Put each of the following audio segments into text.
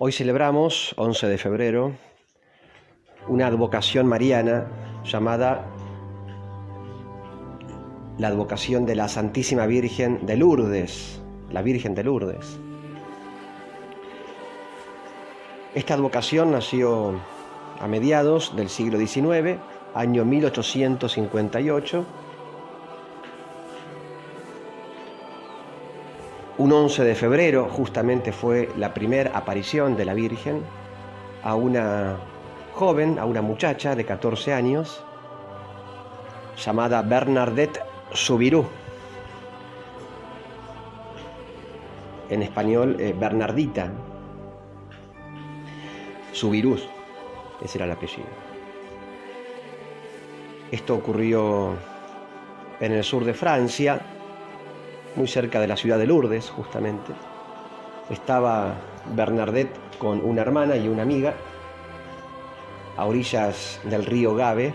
Hoy celebramos, 11 de febrero, una advocación mariana llamada la advocación de la Santísima Virgen de Lourdes, la Virgen de Lourdes. Esta advocación nació a mediados del siglo XIX, año 1858, un 11 de febrero justamente fue la primera aparición de la Virgen a una joven, a una muchacha de 14 años, llamada Bernadette Soubirous. En español, Bernardita Soubirous, ese era el apellido. Esto ocurrió en el sur de Francia, muy cerca de la ciudad de Lourdes, justamente. Estaba Bernadette con una hermana y una amiga a orillas del río Gave.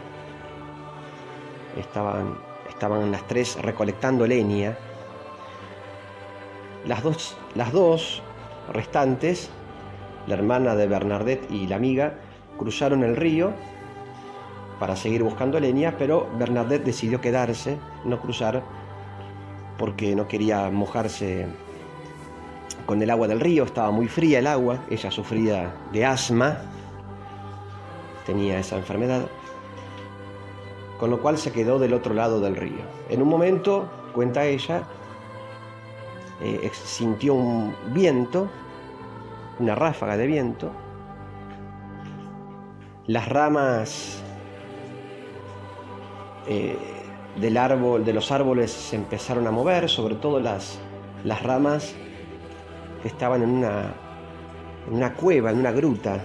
Estaban las tres recolectando leña. Las dos restantes, la hermana de Bernadette y la amiga, cruzaron el río para seguir buscando leña, pero Bernadette decidió quedarse, no cruzar, porque no quería mojarse con el agua del río. Estaba muy fría el agua, ella sufría de asma, tenía esa enfermedad, con lo cual se quedó del otro lado del río. En un momento, cuenta ella, sintió un viento, una ráfaga de viento. Las ramas de los árboles se empezaron a mover, sobre todo las ramas que estaban en una cueva, en una gruta.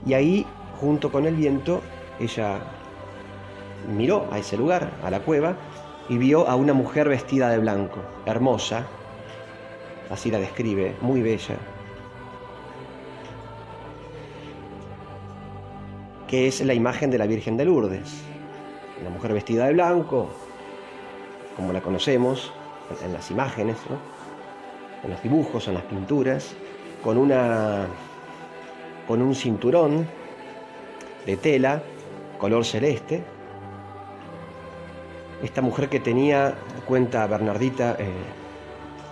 Y ahí, junto con el viento, ella miró a ese lugar, a la cueva, y vio a una mujer vestida de blanco, hermosa, así la describe, muy bella, que es la imagen de la Virgen de Lourdes. Una mujer vestida de blanco, como la conocemos en las imágenes, ¿no? En los dibujos, en las pinturas, con un cinturón de tela color celeste. Esta mujer que tenía, cuenta Bernardita,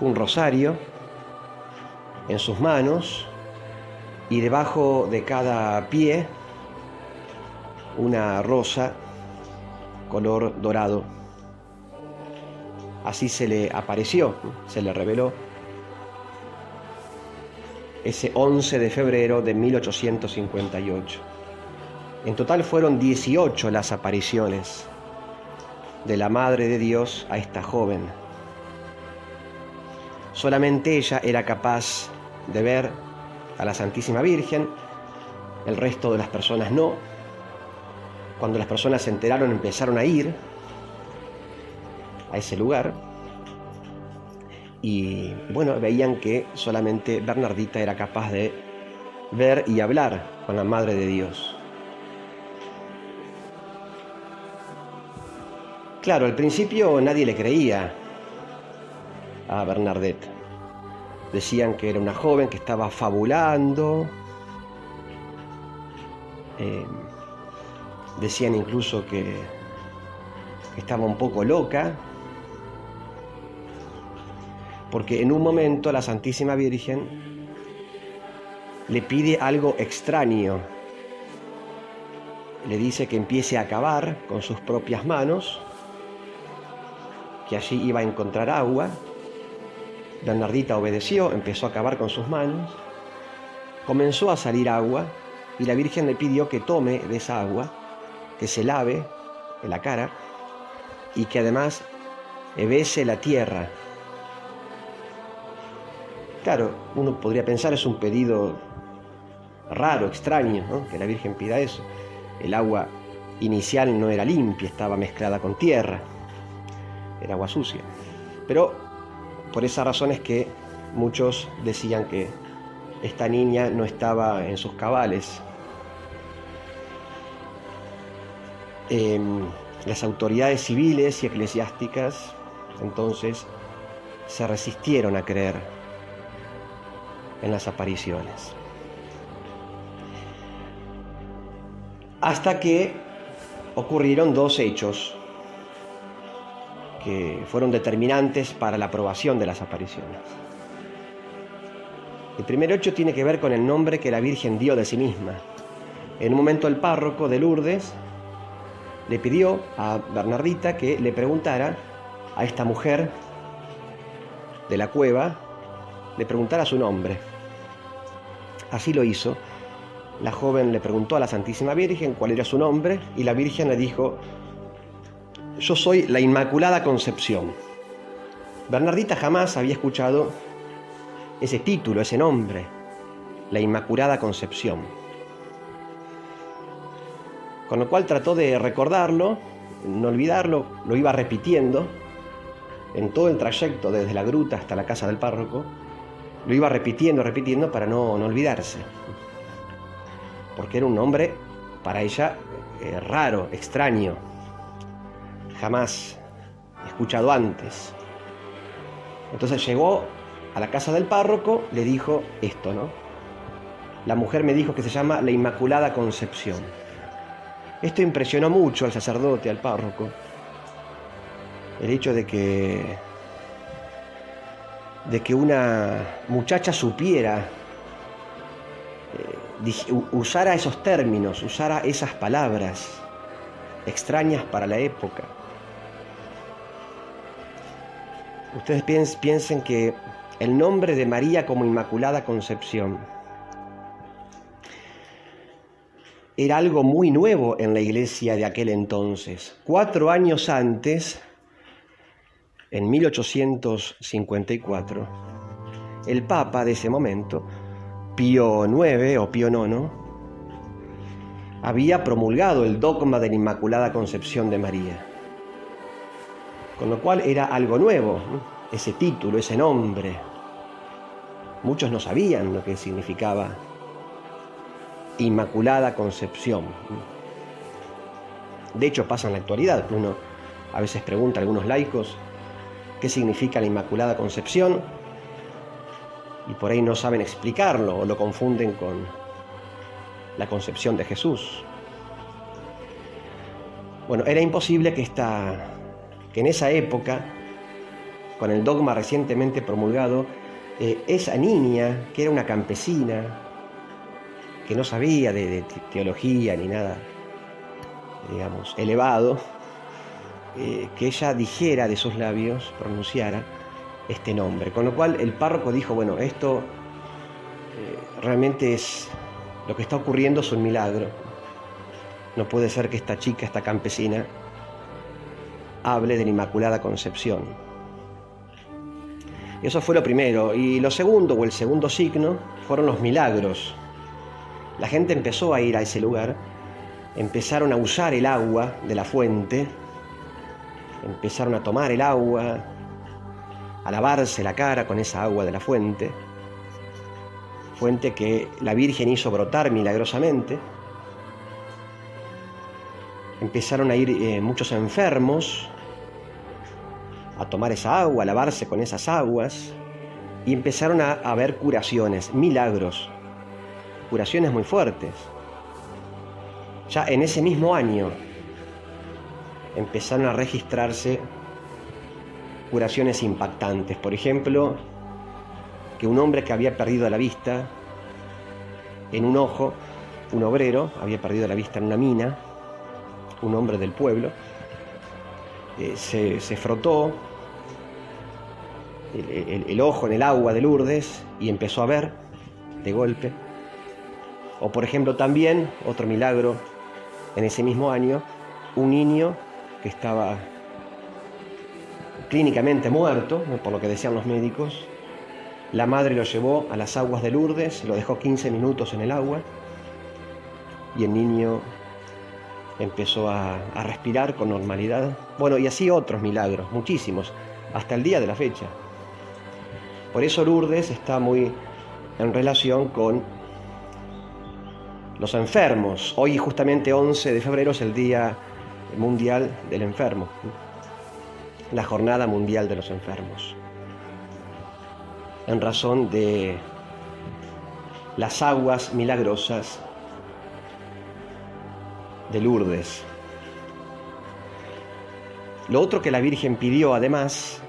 un rosario en sus manos y debajo de cada pie una rosa color dorado. Así se le apareció, se le reveló ese 11 de febrero de 1858. En total fueron 18 las apariciones de la Madre de Dios a esta joven. Solamente ella era capaz de ver a la Santísima Virgen, el resto de las personas no. Cuando las personas se enteraron, empezaron a ir a ese lugar y, bueno, veían que solamente Bernardita era capaz de ver y hablar con la Madre de Dios. Claro, al principio nadie le creía a Bernadette. Decían que era una joven que estaba fabulando. Decían incluso que estaba un poco loca, porque en un momento la Santísima Virgen le pide algo extraño. Le dice que empiece a cavar con sus propias manos, que allí iba a encontrar agua. Bernardita obedeció, empezó a cavar con sus manos, comenzó a salir agua y la Virgen le pidió que tome de esa agua, que se lave en la cara y que además bese la tierra. Claro, uno podría pensar, es un pedido raro, extraño, ¿no?, que la Virgen pida eso. El agua inicial no era limpia, estaba mezclada con tierra, era agua sucia. Pero por esa razón es que muchos decían que esta niña no estaba en sus cabales. Las autoridades civiles y eclesiásticas entonces se resistieron a creer. en las apariciones. Hasta que ocurrieron dos hechos que fueron determinantes para la aprobación de las apariciones. El primer hecho tiene que ver con el nombre que la Virgen dio de sí misma. En un momento el párroco de Lourdes le pidió a Bernardita que le preguntara a esta mujer de la cueva, le preguntara su nombre. Así lo hizo. La joven le preguntó a la Santísima Virgen cuál era su nombre y la Virgen le dijo: yo soy la Inmaculada Concepción. Bernardita jamás había escuchado ese título, ese nombre, la Inmaculada Concepción. Con lo cual trató de recordarlo, no olvidarlo, lo iba repitiendo en todo el trayecto desde la gruta hasta la casa del párroco, lo iba repitiendo para no olvidarse. Porque era un nombre para ella raro, extraño, jamás escuchado antes. Entonces llegó a la casa del párroco, le dijo esto, ¿no? La mujer me dijo que se llama la Inmaculada Concepción. Esto impresionó mucho al sacerdote, al párroco. El hecho de que una muchacha supiera, usara esos términos, usara esas palabras extrañas para la época. Ustedes piensen que el nombre de María como Inmaculada Concepción era algo muy nuevo en la iglesia de aquel entonces. 4 años antes, en 1854, el Papa de ese momento, Pío IX o Pío IX, había promulgado el dogma de la Inmaculada Concepción de María. Con lo cual era algo nuevo, ese título, ese nombre. Muchos no sabían lo que significaba Inmaculada Concepción. De hecho, pasa en la actualidad. Uno a veces pregunta a algunos laicos qué significa la Inmaculada Concepción y por ahí no saben explicarlo o lo confunden con la concepción de Jesús. Bueno, era imposible que en esa época, con el dogma recientemente promulgado, esa niña, que era una campesina, que no sabía de teología ni nada, digamos, elevado, que ella dijera de sus labios, pronunciara este nombre. Con lo cual el párroco dijo, bueno, esto realmente es lo que está ocurriendo, es un milagro. No puede ser que esta chica, esta campesina, hable de la Inmaculada Concepción. Eso fue lo primero. Y lo segundo, o el segundo signo, fueron los milagros. La gente empezó a ir a ese lugar, empezaron a usar el agua de la fuente, empezaron a tomar el agua, a lavarse la cara con esa agua de la fuente que la Virgen hizo brotar milagrosamente. Empezaron a ir muchos enfermos a tomar esa agua, a lavarse con esas aguas, y empezaron a haber curaciones, milagros, curaciones muy fuertes. Ya en ese mismo año empezaron a registrarse curaciones impactantes. Por ejemplo, que un hombre que había perdido la vista en un ojo, un obrero había perdido la vista en una mina, un hombre del pueblo, se frotó el ojo en el agua de Lourdes y empezó a ver de golpe. O por ejemplo también, otro milagro en ese mismo año, un niño que estaba clínicamente muerto, ¿no?, por lo que decían los médicos. La madre lo llevó a las aguas de Lourdes, lo dejó 15 minutos en el agua y el niño empezó a respirar con normalidad. Bueno, y así otros milagros, muchísimos, hasta el día de la fecha. Por eso Lourdes está muy en relación con los enfermos. Hoy, justamente 11 de febrero, es el Día Mundial del Enfermo, la Jornada Mundial de los Enfermos, en razón de las aguas milagrosas de Lourdes. Lo otro que la Virgen pidió, además,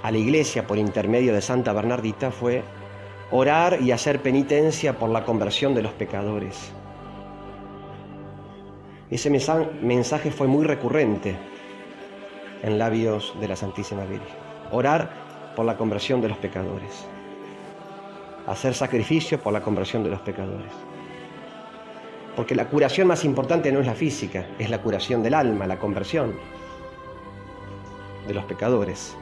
a la Iglesia por intermedio de Santa Bernardita fue orar y hacer penitencia por la conversión de los pecadores. Ese mensaje fue muy recurrente en labios de la Santísima Virgen. Orar por la conversión de los pecadores. Hacer sacrificio por la conversión de los pecadores. Porque la curación más importante no es la física, es la curación del alma, la conversión de los pecadores.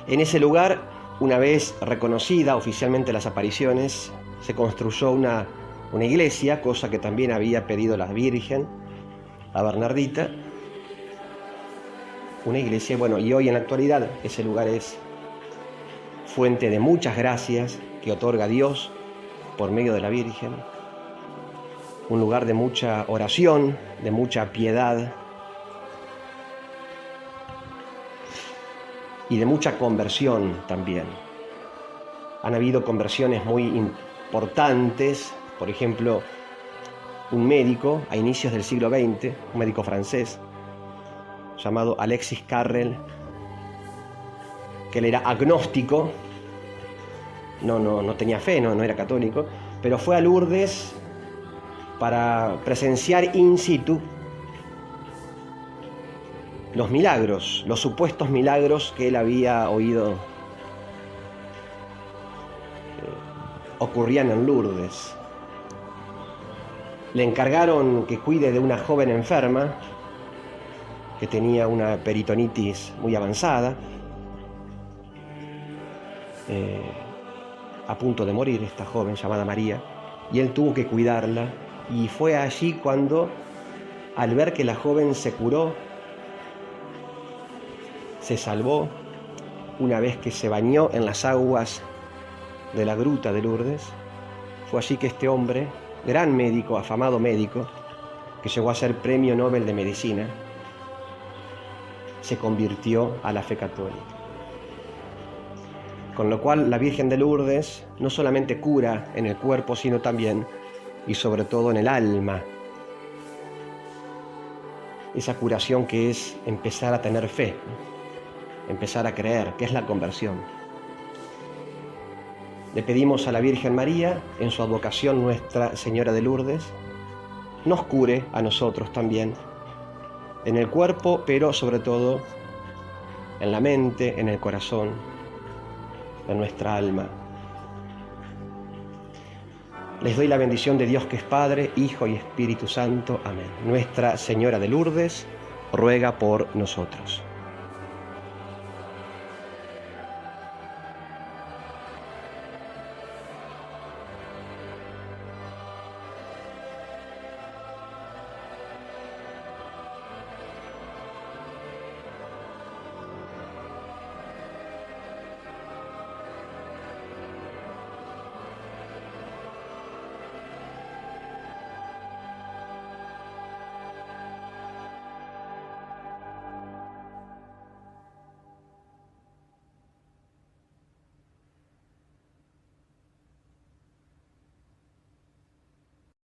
En ese lugar, una vez reconocida oficialmente las apariciones, se construyó una iglesia, cosa que también había pedido la Virgen a Bernardita. Una iglesia, bueno, y hoy en la actualidad ese lugar es fuente de muchas gracias que otorga Dios por medio de la Virgen. Un lugar de mucha oración, de mucha piedad y de mucha conversión también. Han habido conversiones muy importantes, por ejemplo, un médico a inicios del siglo XX, un médico francés, llamado Alexis Carrel, que él era agnóstico, no tenía fe, no era católico, pero fue a Lourdes para presenciar in situ los milagros, los supuestos milagros que él había oído ocurrían en Lourdes. Le encargaron que cuide de una joven enferma que tenía una peritonitis muy avanzada, a punto de morir esta joven llamada María, y él tuvo que cuidarla. Y fue allí cuando, al ver que la joven se curó, se salvó, una vez que se bañó en las aguas de la gruta de Lourdes, fue allí que este hombre, gran médico, afamado médico, que llegó a ser Premio Nobel de Medicina, se convirtió a la fe católica. Con lo cual la Virgen de Lourdes no solamente cura en el cuerpo, sino también y sobre todo en el alma. Esa curación que es empezar a tener fe, empezar a creer, que es la conversión. Le pedimos a la Virgen María, en su advocación Nuestra Señora de Lourdes, nos cure a nosotros también, en el cuerpo, pero sobre todo en la mente, en el corazón, en nuestra alma. Les doy la bendición de Dios que es Padre, Hijo y Espíritu Santo. Amén. Nuestra Señora de Lourdes ruega por nosotros.